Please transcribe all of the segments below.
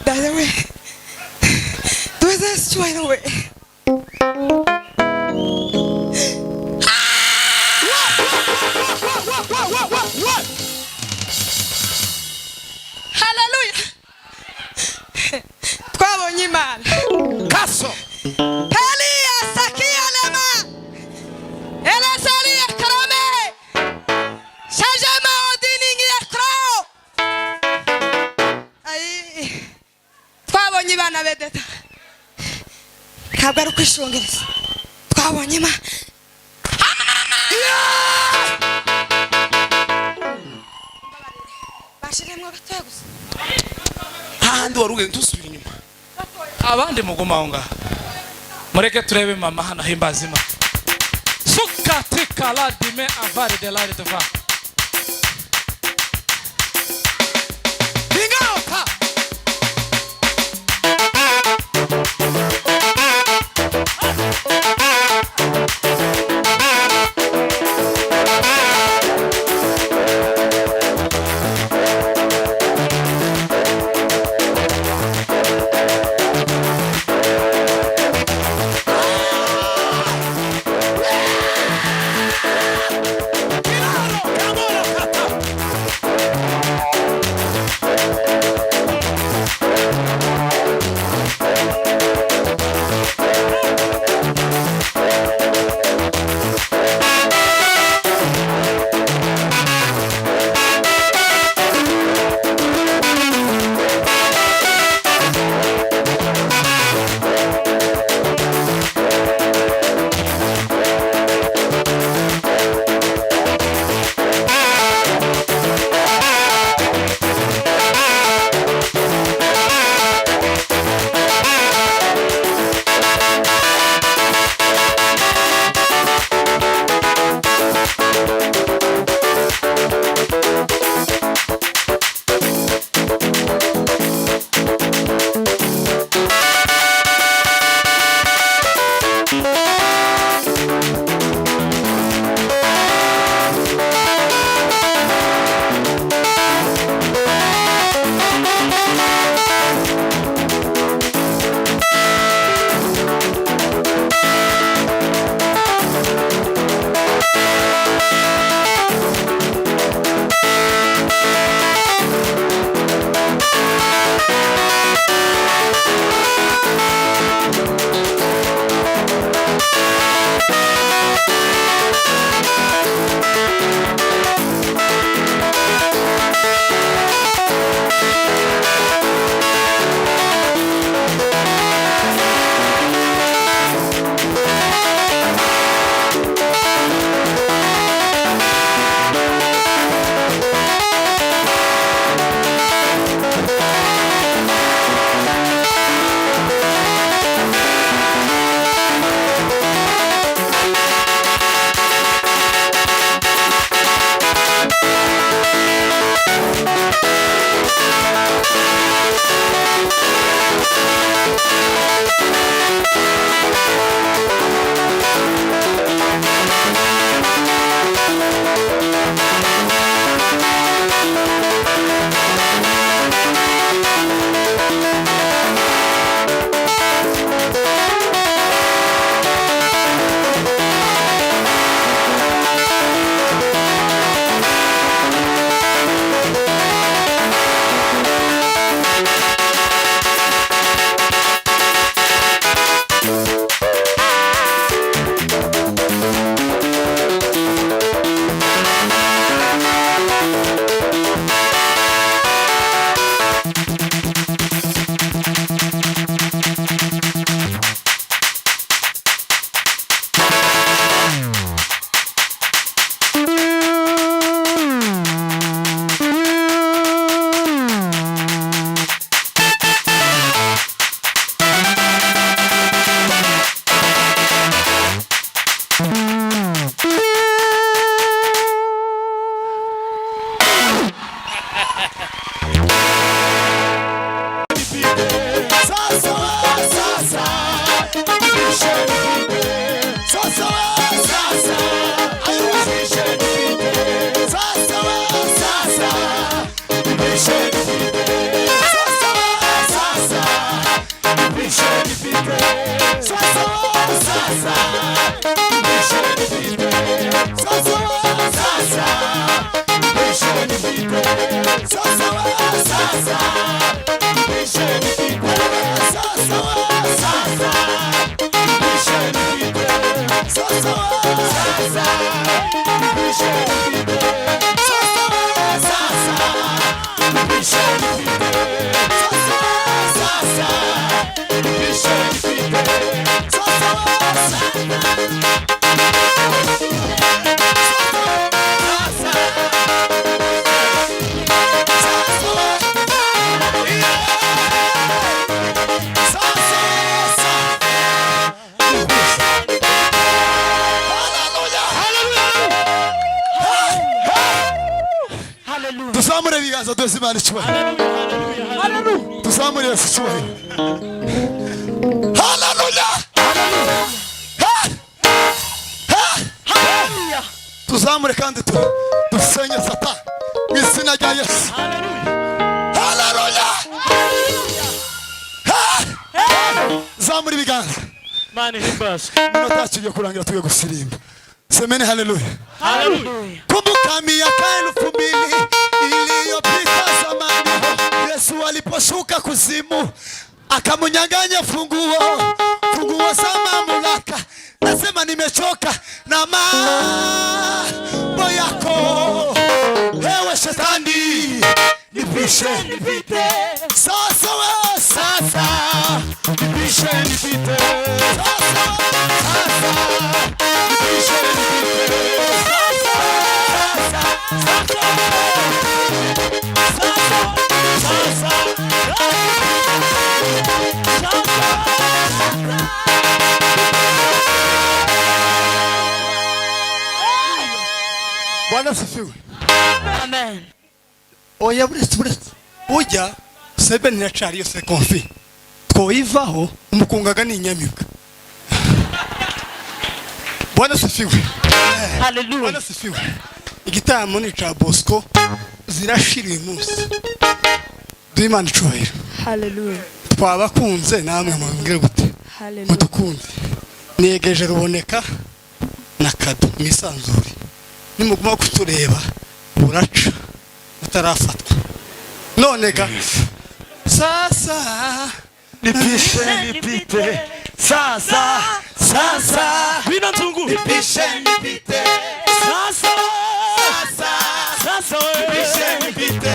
Dada we. Tuweze sichwa we. Hallelujah. Twabonye Imana. Kaso. Elia sakia lema. Elia karame. Shajama odiningi yakro. Ai. Twabonye Imana bedeta. Ntabwo ari kwishongereza. Twabonye Imana. Bashiremwe gatoya gusa. Handi waruge ntusubira inyuma. Abandi muguma aho ngaho. Mureke turebe mama hano himbaza Imana. Suka tika la dime avare de la de va. Ingota. tuzamure ibiganza duhe Imana icyubahiro. Tuzamure Yesu icyubahiro. Haleluya. Tuzamure kandi dusenye Satani mu izina rya Yesu. Haleluya. Zamura ibiganza. Mani himbazwe. Minota yacu igiye kurangira tugiye gusirimba. Semeni haleluya. Haleluya. Kumbuka miaka 2000 iliyopita zamani, Yesu aliposhuka kuzimu akamunyang'anya funguo za mamlaka. Nasema nimechoka na mambo yako, ewe shetani, nipishe nipite. Sasa nipishe nipite. Sasa nipishe nipite. Bwana asifiwe. Amen. Oya buretse ujya sebe ninacari yose konfi twoyivaho umukungaga ni inyamibwa. Bwana asifiwe. Hallelujah. Bwana asifiwe. Igitaramo ni ca Bosco zirashira uyu munsi. Duimana icubahiro. Hallelujah. Twabakunze namwe mwambwira gute? Hallelujah. Mudukunze. Niyegeje Ruboneka na Kado mwisanzure. Nimuguma kutureba buraca utarafatwa. None ga sasa nipishe nipite. Sasa Bina nzungu. nipishe nipite. Sasa nipishe nipite.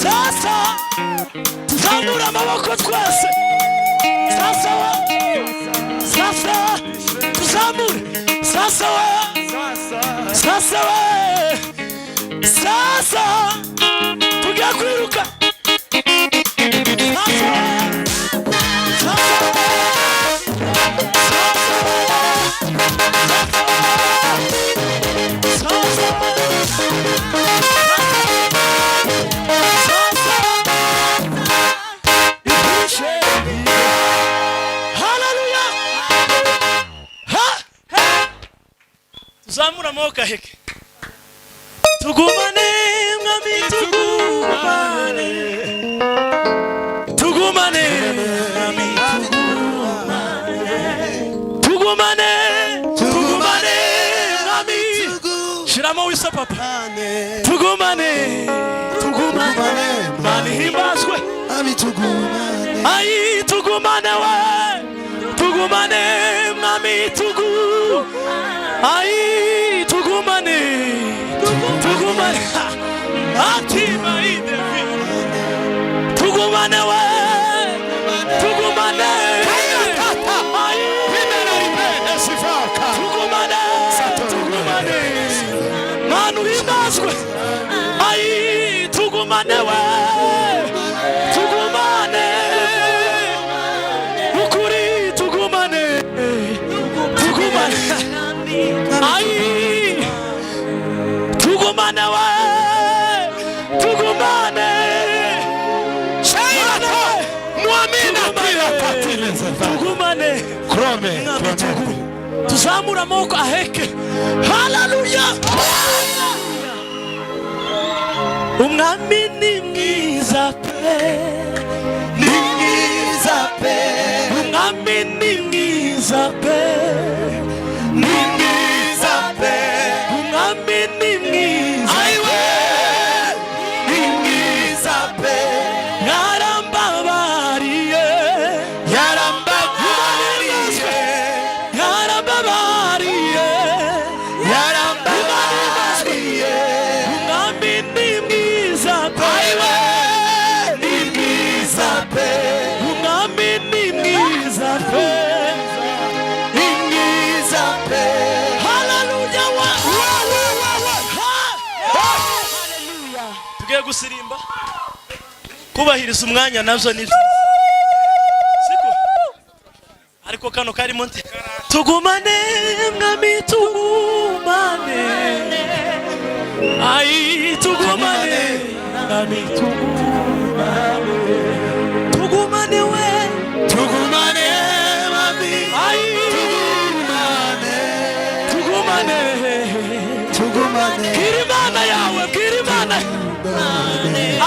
Sasa tuzamura amaboko twese. Sasa tuzamure. Sasa tugiye kwiruka. Tuzamura amaboko aheke. Tugumane mwami, tugumane mwami, tugumane mwami. Shiramo wisa papa. Tugumane mani himbazwe. Ai tugumane we, tugumane mwami, ai tugumane atima ide tugumane we, tugumane ai bimera ibene sifaka tugumane manu himbazwe. Ai tugumane we, tugumane ukuri, tugumane ai tugumane we, tugumane shaina muamina bila katileza tugumane krome. Tuzamura amaboko aheke. Haleluya. Umwami ni mwiza pe, umwami ni mwiza pe, umwami ni mwiza yarambabariye, tugiye gusirimba kubahiriza umwanya navyo ni siko ariko kano karimo nte tugumane mwami tugumane ai tugumane mwami tugumane tugumane we tugumane mwami ai tugumane tugumane kirimana yawe kirimana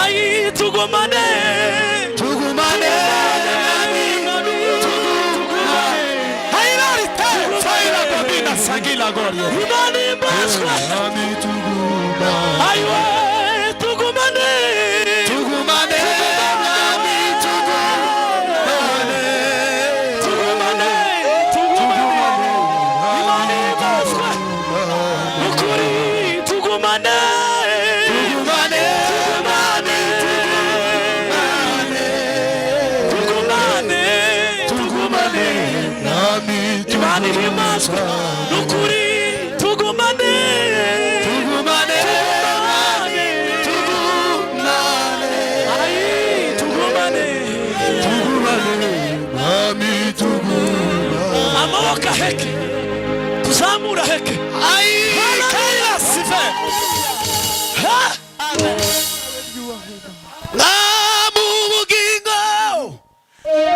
ai tugumane tugumane Sagila Gloria. Imani Basra. Ami tugumane. Aywa tugumane. Tugumane. Ami tugumane. Tugumane. Tugumane. Imani Basra. Ukuri tugumane. Tugumane. Tugumane. Tugumane. Ami tugumane. Imani Basra. Nukuri tugumane tugumane tugumane ai tugumane tugumane ami tugumane amoka heke tuzamura heke ai kaya sife ha namu bugingo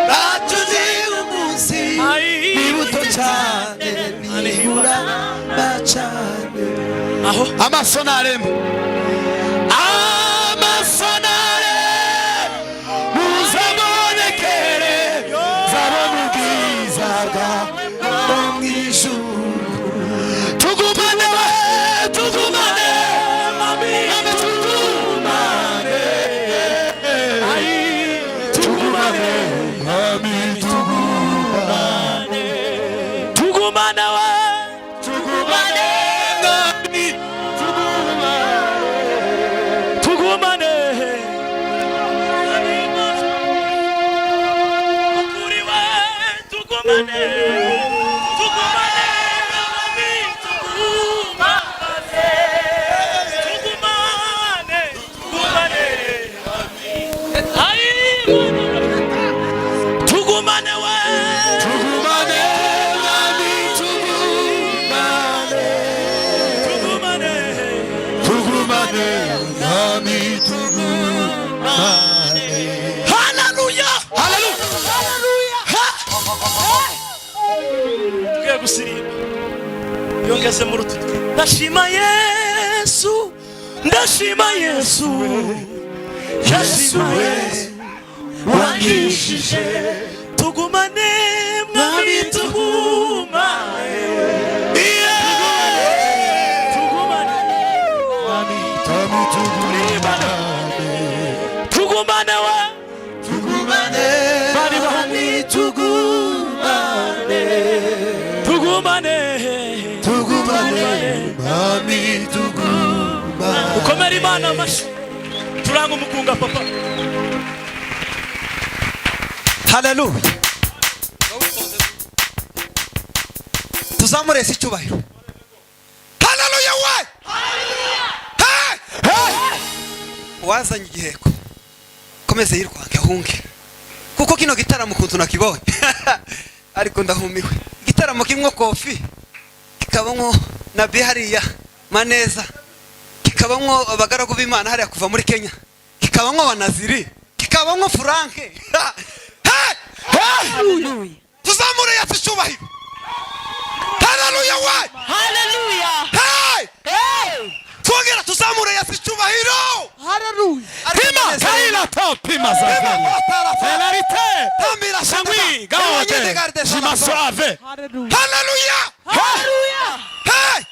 natuzi umunsi bibuto cyane nihura bacane aho amasonare muzabonekere zabomugiza bwa mw'ijuru tugumane tugumane mami tugumane ai tugumane mami tugumane tugumane wa tugumane mami tugumane ukuri wa tugumane tugumane mami tugumane tugumane tugumane ai tugumane wa tugumane mami tugumane tugumane tugumane mami tugumane haleluya haleluya tugiye gusirimba yongeze mu rututu ndashima Yesu ndashima Yesu Yesu wangishije tugumane mwami tugumane tugumane mwami tugumane tugumane wa tugumane mwami tugumane tugumane tugumane mwami tugumane ukomere Imana amashi turanga umukunga papa Haleluya. Tuzamure isi cyubahiro. Haleluya we. Haleluya. Wazanye igiheko. Komeze yirwange ahunge. Kuko kino gitaramo kuntu nakibonye. Ariko ndahumiwe. Gitaramo kimwe kofi. Kikabamwo na bihariya maneza. Kikabamwo abagaragu b'Imana hariya kuva muri Kenya. Kikabamwo abanaziri. Kikabamwo Franke. Hallelujah. Tuzamure yasi cyubahiro. Haleluya we. Hallelujah. Hey! Hey. Twongera tuzamure yasi cyubahiro. Hallelujah. Pima kaila to pima za Felarite Tambira Sangui gaote Shimasove Hallelujah. Haleluya. Hallelujah. Hey!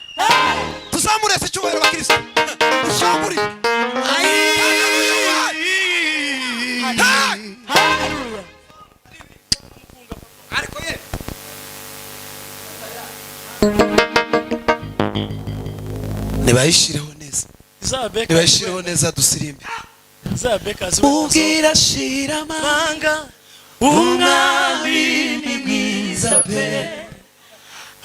Tuzamure yasi cyubahiro bakristo. Ushamburi. Haleluya. Hey! Hallelujah. Ariko ye. Nibayishireho neza. Zabeka Nibayishireho neza dusirimbe. Zabeka Ubwira shira manga umwami ni mwiza pe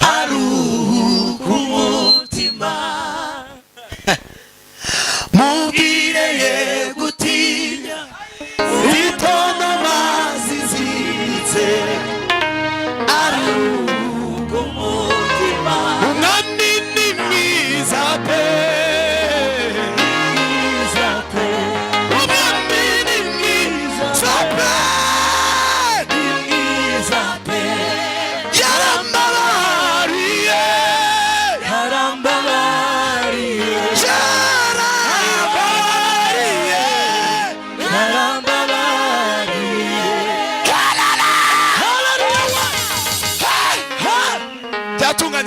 aruhuka umutima mubwire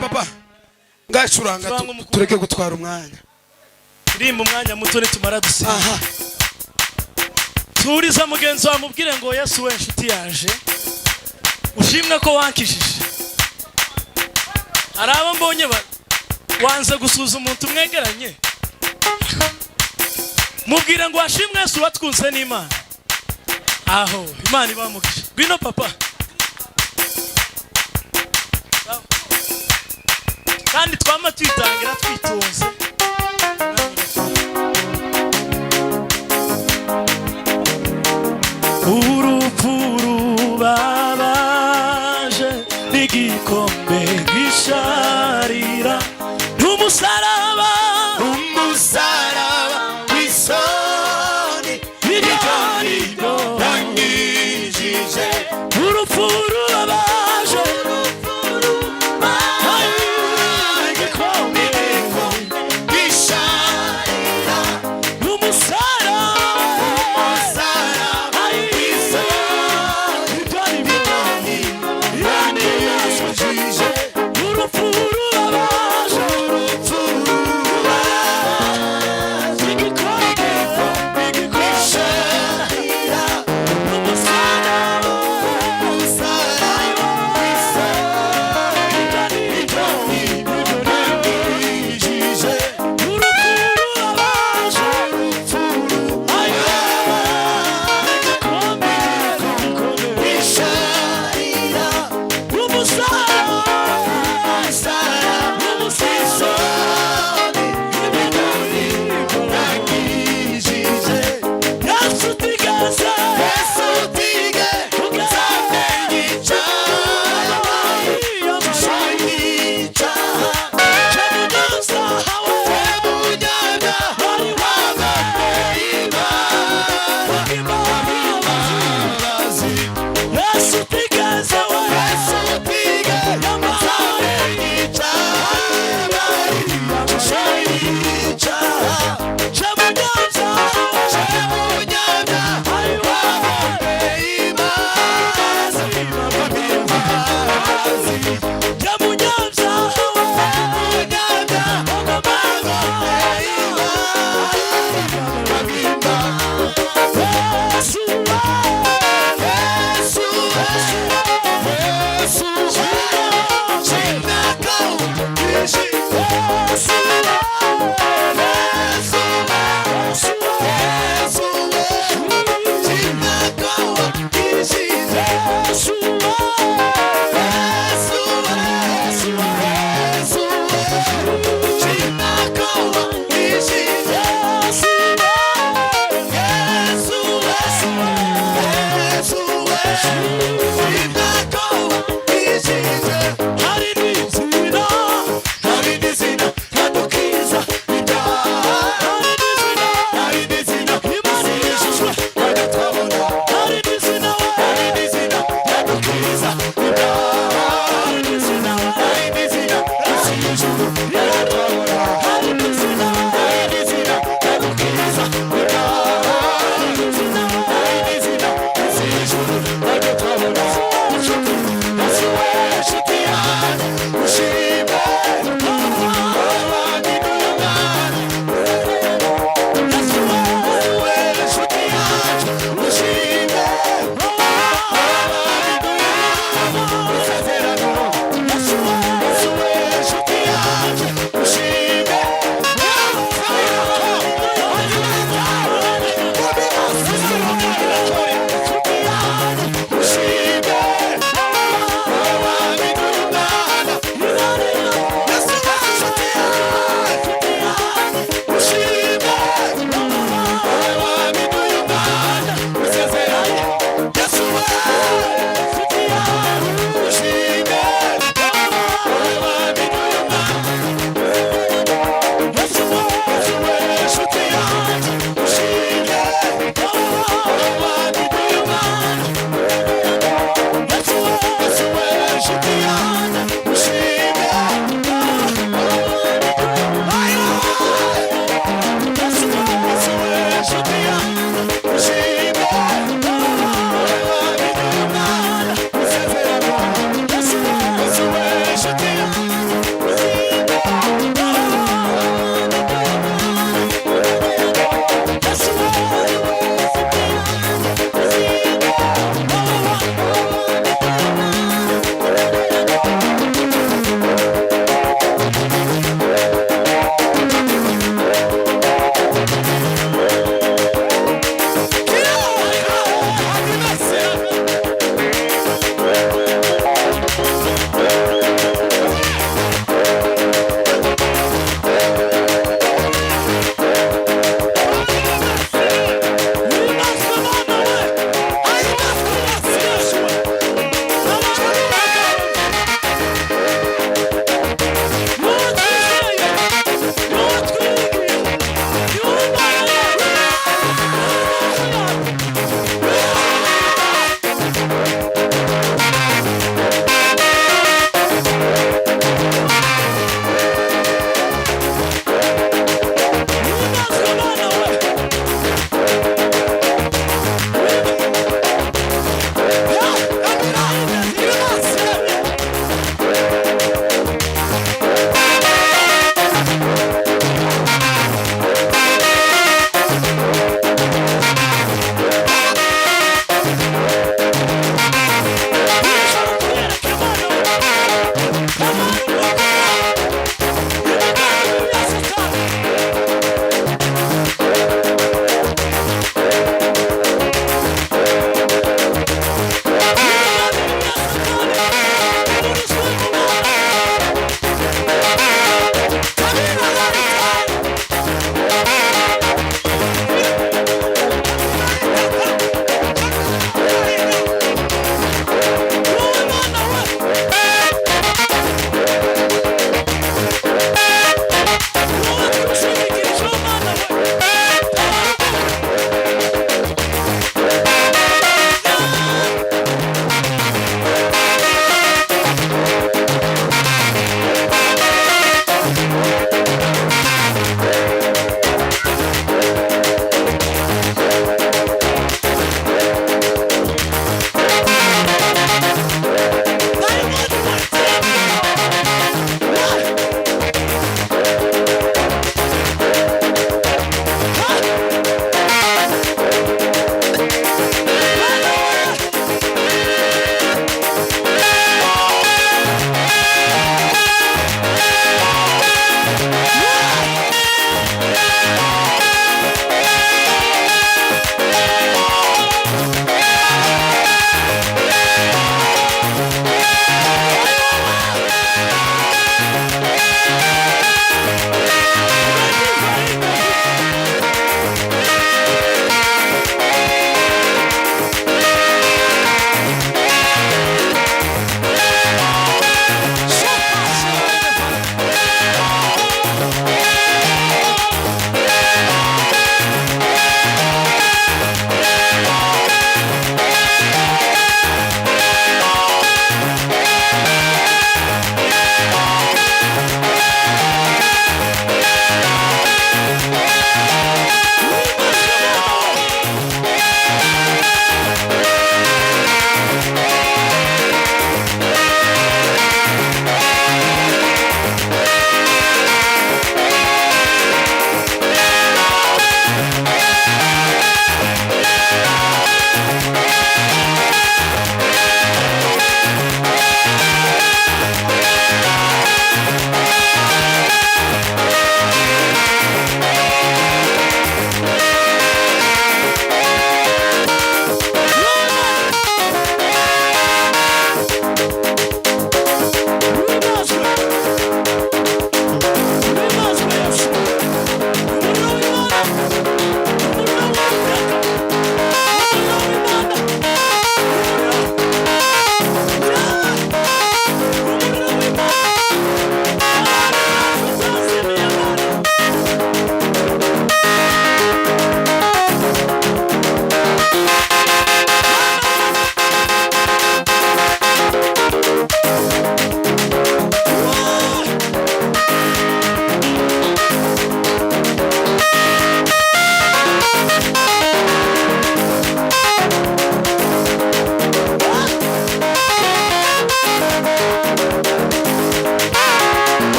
papa ngacuranga Curanga umukuru. tureke gutwara umwanya rimba umwanya muto nitumara dusenga aha turiza mugenzi wawe mubwire ngo Yesu we nshuti yaje ushimwe ko wankishije hari abo mbonye wanze gusuza umuntu umwegeranye mubwire ngo washimwe Yesu watwunze n'Imana aho Imana ibamugisha ngwino papa kandi twama twitangira twitonze urupfu rubabaje n'igikombe gisharira n'umusaraba w'isoni n'ibyaribyo yanyijije urupfu rubabaje igikombe gisharira n'umusaraba w'isoni urupfu rubabaje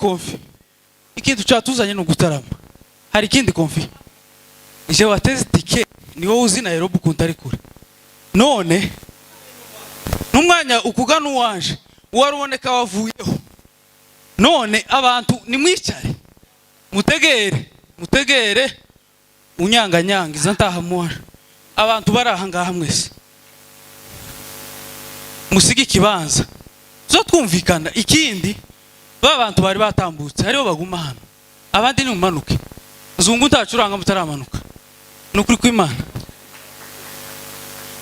konfi ikintu cyatuzanye no gutarama hari ikindi konfi je wateze tike ni wowe uzi Nairobi ukuntu ari kure none numwanya ukugana uwanje waruboneka wavuyeho none abantu nimwicare mutegere unyanganyanga izo ntahamura abantu baraha ngaha mwese musige ikibanza zo twumvikana ikindi bantu bari batambutse hariho baguma hano abandi ni mumanuke zungu ntacuranga mutaramanuka nukuri kw'Imana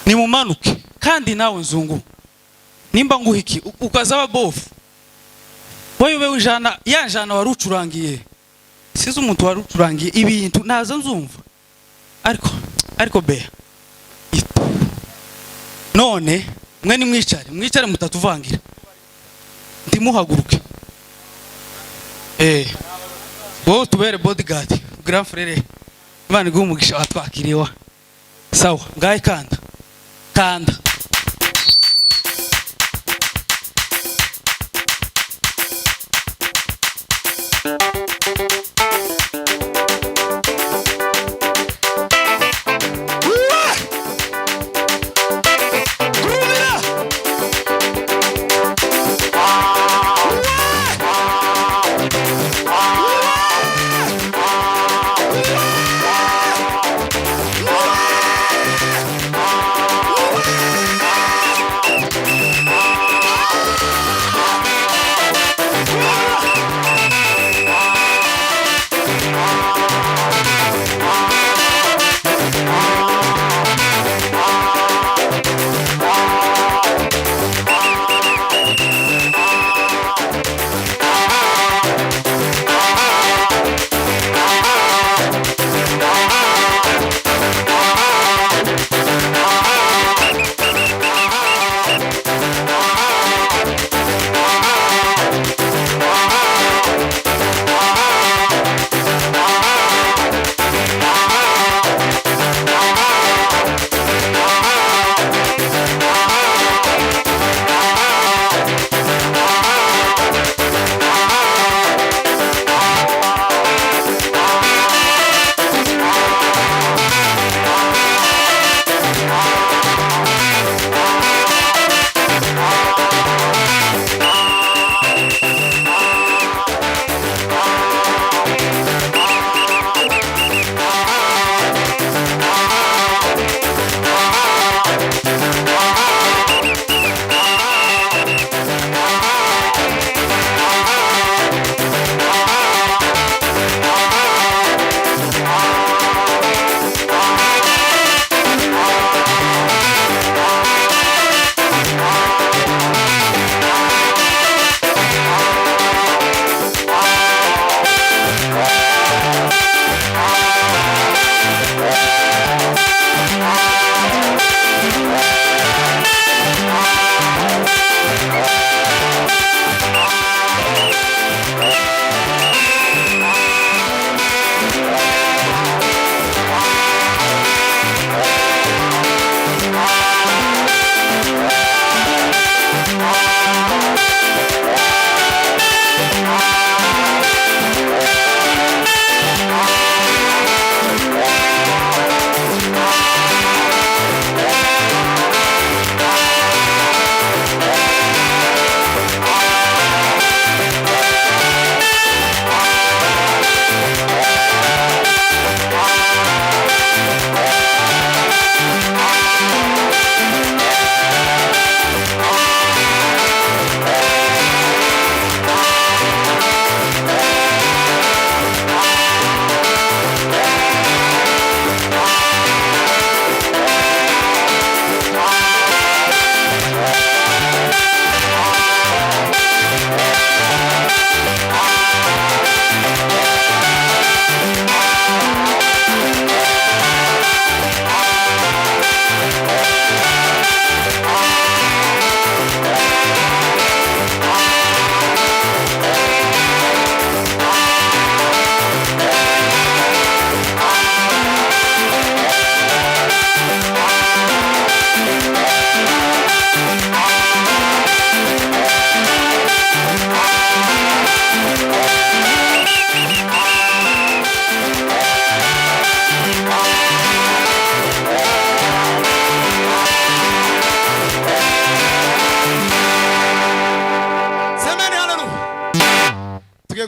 ni mumanuke kandi nawe nzungu nimba nguhiki ukazaba bofu wewe ujana yanjana warucurangiye sizo umuntu warucurangiye ibintu naza nzumva ariko be none mwe ni mwicare mutatuvangira ndimuhaguruke wowe tubere bodyguard grand frère Imana iguhe umugisha watwakiriye sawa ngaye kanda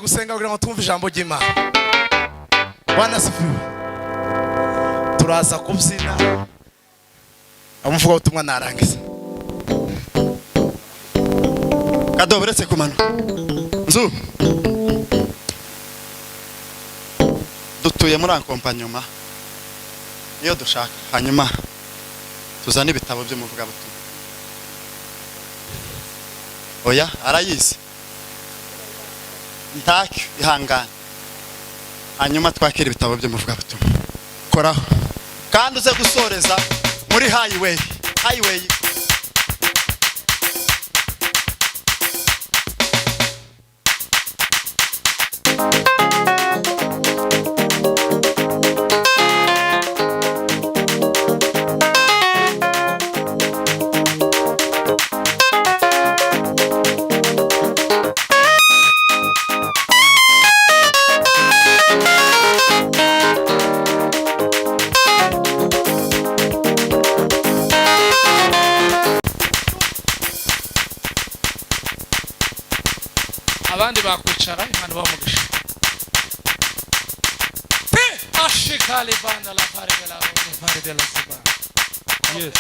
gusenga kugira ngo twumve ijambo ry'Imana. Bwana sifiwe. Turaza kubyina amuvuga ubutumwa narangiza. Kado buretse kumanuka. Nzu. Dutuye muri akompanyoma. Iyo dushaka hanyuma tuzana ibitabo by'umuvuga butumwa. Oya arayizi. Ntacyo ihangana. Hanyuma twakira ibitabo by'umuvuga butumwa. Koraho. Kandi uze gusoreza muri highway. Abandi bakwicara Imana bamugisha. Ashikali banda la fare della Siba. Yes.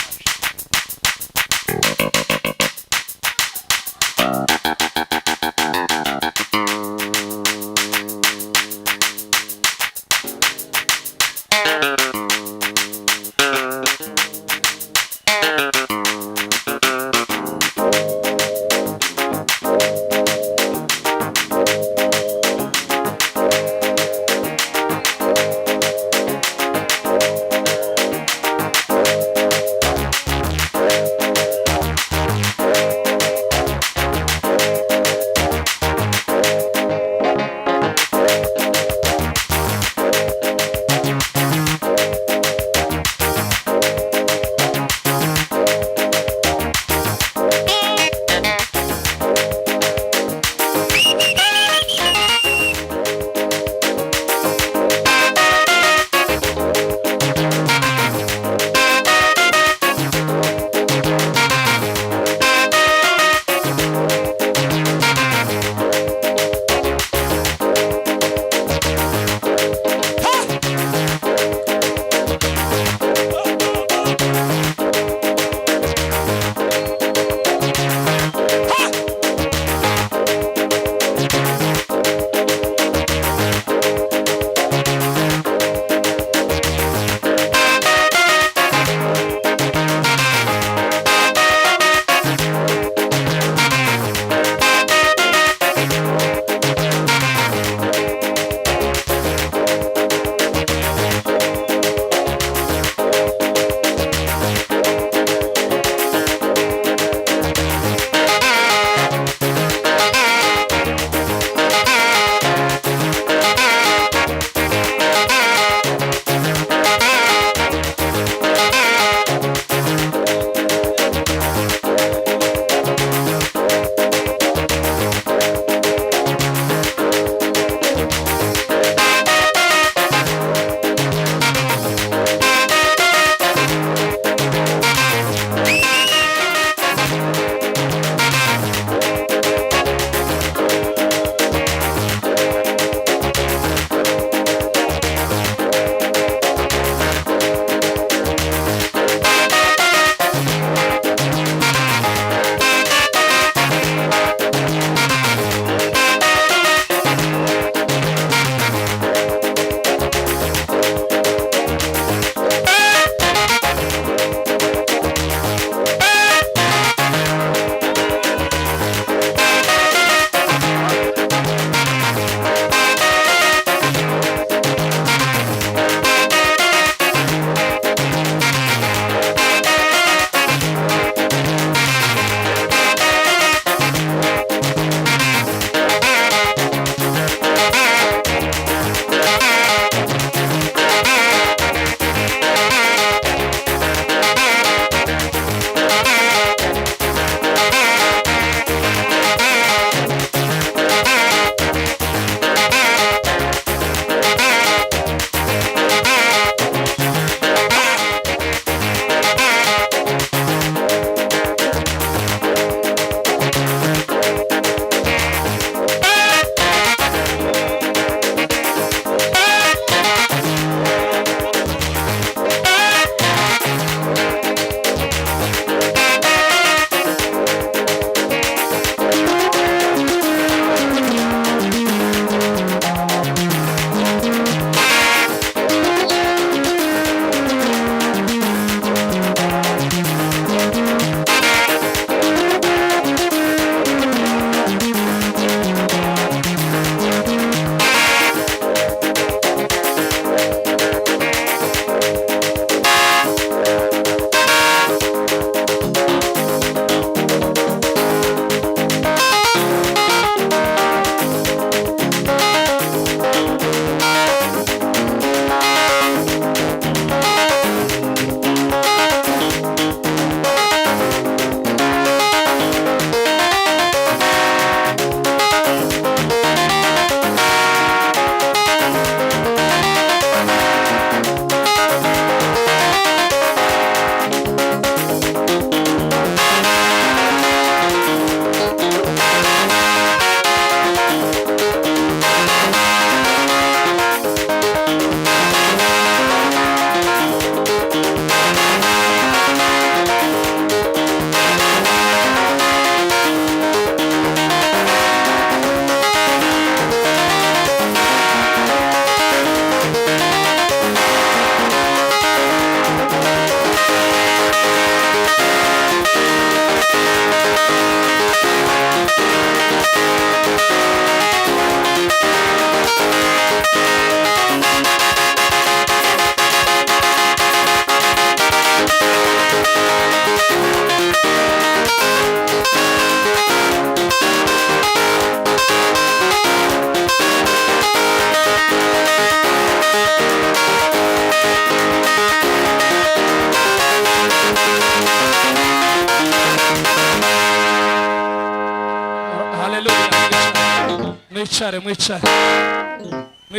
mwicare